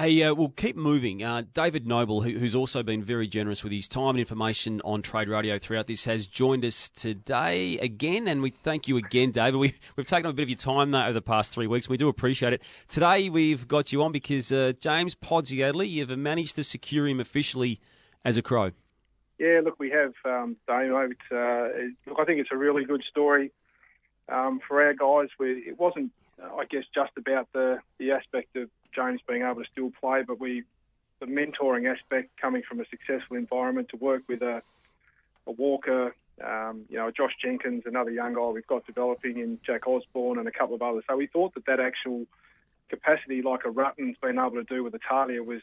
Hey, we'll keep moving. David Noble, who's also been very generous with his time and information on Trade Radio throughout this, has joined us today again, and we thank you again, David. We've taken up a bit of your time over the past 3 weeks, and we do appreciate it. Today we've got you on because James Podsiadly, you've managed to secure him officially as a Crow. Yeah, look, we have, Damian. Look, I think it's a really good story for our guys. It wasn't, I guess, just about the aspect of James being able to still play, but the mentoring aspect, coming from a successful environment to work with a Walker, Josh Jenkins, another young guy we've got developing in Jack Osborne and a couple of others. So we thought that actual capacity, like a Rutten's been able to do with Italia, was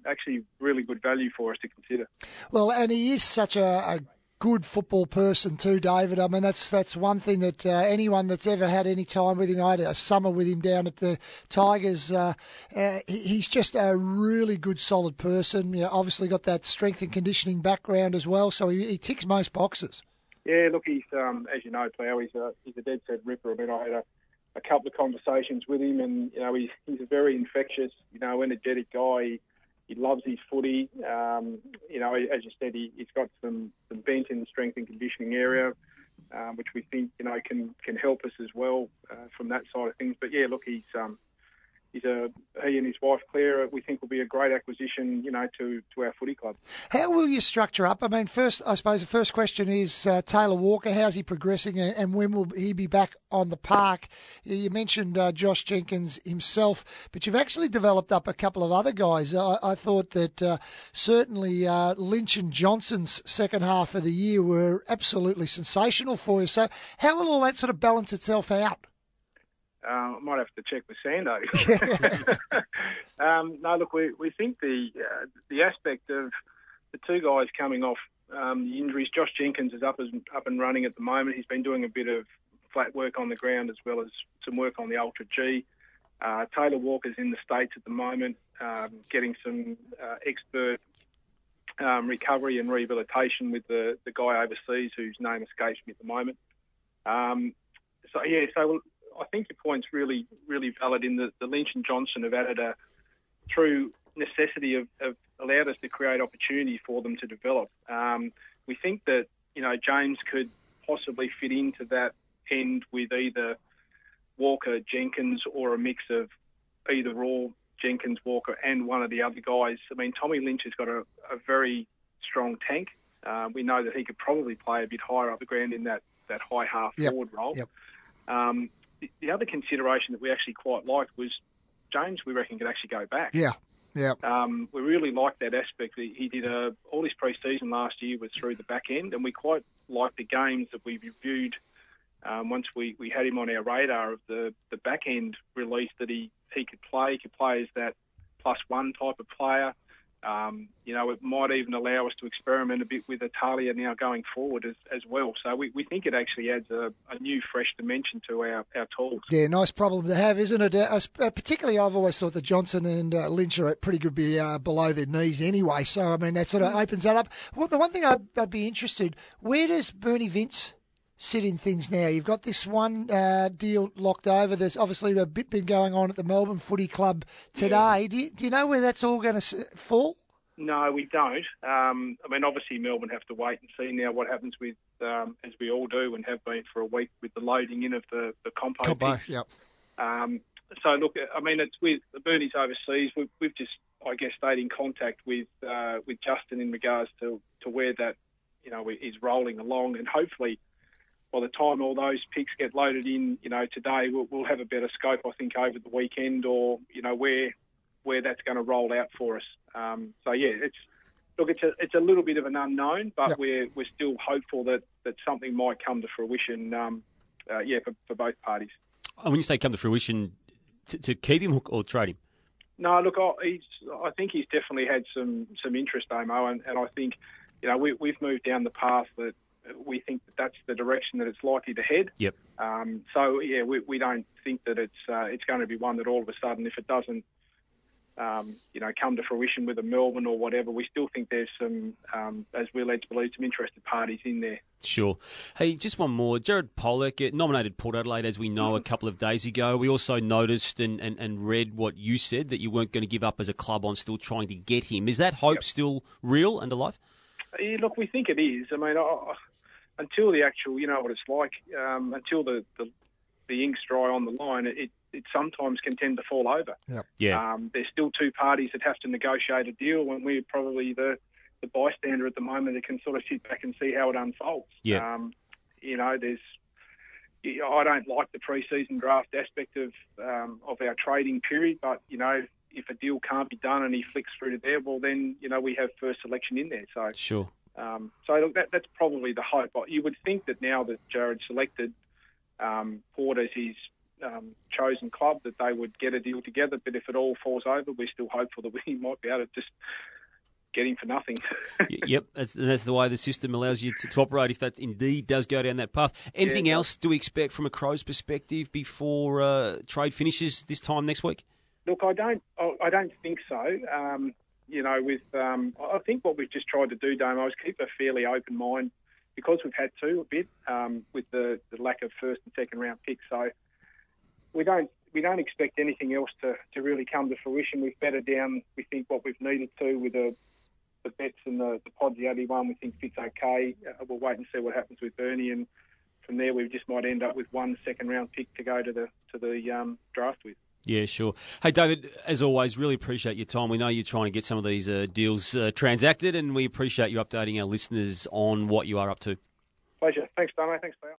actually really good value for us to consider. Well, and he is such a good football person too, David. I mean, that's one thing that anyone that's ever had any time with him, I had a summer with him down at the Tigers, he's just a really good, solid person. You know, obviously got that strength and conditioning background as well, so he ticks most boxes. Yeah, look, he's, as you know, Plough, he's a dead set ripper. I mean, I had a couple of conversations with him, and, he's a very infectious, energetic guy. He loves his footy. As you said, he's got some bent in the strength and conditioning area, which we think, can help us as well from that side of things. But yeah, look, he and his wife Claire, we think, will be a great acquisition, to our footy club. How will you structure up? I mean, first, I suppose the first question is Taylor Walker. How's he progressing, and when will he be back on the park? You mentioned Josh Jenkins himself, but you've actually developed up a couple of other guys. I thought that certainly Lynch and Johnson's second half of the year were absolutely sensational for you. So how will all that sort of balance itself out? I might have to check with Sando. No, look, we think the aspect of the two guys coming off the injuries. Josh Jenkins is up and running at the moment. He's been doing a bit of flat work on the ground as well as some work on the Ultra G. Taylor Walker's in the States at the moment, getting some expert recovery and rehabilitation with the guy overseas whose name escapes me at the moment. So I think your point's really, really valid in that the Lynch and Johnson have added through necessity of allowed us to create opportunity for them to develop. We think that, James could possibly fit into that end with either Walker, Jenkins, or a mix of either or Jenkins, Walker, and one of the other guys. I mean, Tommy Lynch has got a very strong tank. We know that he could probably play a bit higher up the ground in that high half forward role. Yep. The other consideration that we actually quite liked was James, we reckon, could actually go back. Yeah. We really liked that aspect. He did all his pre-season last year was through the back end, and we quite liked the games that we reviewed once we had him on our radar of the back end release that he could play. He could play as that +1 type of player. It might even allow us to experiment a bit with Italia now going forward as well. So we think it actually adds a new, fresh dimension to our tools. Yeah, nice problem to have, isn't it? Particularly, I've always thought that Johnson and Lynch are pretty good below their knees anyway. So, I mean, that sort of opens that up. Well, the one thing I'd be interested, where does Bernie Vince sit in things now? You've got this one deal locked over. There's obviously a bit been going on at the Melbourne Footy Club today. Yeah. Do you know where that's all going to fall? No, we don't. I mean, obviously Melbourne have to wait and see now what happens with, as we all do and have been for a week, with the loading in of the compo picks. Yep. So, look, I mean, it's with the Bernie's overseas. We've just, I guess, stayed in contact with Justin in regards to where that, is rolling along, and hopefully by the time all those picks get loaded in, today, we'll have a better scope, I think, over the weekend, or where that's going to roll out for us. It's a little bit of an unknown, but we're still hopeful that something might come to fruition. For both parties. When you say come to fruition, to keep him or trade him? No, look, I think he's definitely had some interest, Amo, and I think we've moved down the path that we think that's the direction that it's likely to head. Yep. We don't think that it's going to be one that all of a sudden, if it doesn't come to fruition with a Melbourne or whatever, we still think there's some, as we're led to believe, some interested parties in there. Sure. Hey, just one more. Jared Pollock nominated Port Adelaide, as we know, a couple of days ago. We also noticed and read what you said, that you weren't going to give up as a club on still trying to get him. Is that hope still real and alive? Yeah, look, we think it is. I mean, until the actual, you know what it's like, until the ink's dry on the line, it sometimes can tend to fall over. Yep. Yeah. There's still two parties that have to negotiate a deal, and we're probably the bystander at the moment that can sort of sit back and see how it unfolds. Yeah. I don't like the pre-season draft aspect of our trading period, but, if a deal can't be done and he flicks through to there, well, then, we have first selection in there. So Sure. Look, that's probably the hope. You would think that now that Jared selected Port as his chosen club, that they would get a deal together. But if it all falls over, we're still hopeful that we might be able to just get him for nothing. Yep, that's the way the system allows you to operate if that indeed does go down that path. Anything else do we expect from a Crows perspective before trade finishes this time next week? Look, I don't think so. I think what we've just tried to do, Damo, is keep a fairly open mind, because we've had to a bit with the lack of first and second round picks. So we don't expect anything else to really come to fruition. We've bedded down, we think, what we've needed to with the bets and the Podsiaddy one. We think fits okay. We'll wait and see what happens with Bernie, and from there we just might end up with one second round pick to go to the draft with. Yeah, sure. Hey, David, as always, really appreciate your time. We know you're trying to get some of these deals transacted, and we appreciate you updating our listeners on what you are up to. Pleasure. Thanks, Damo. Thanks, Dale.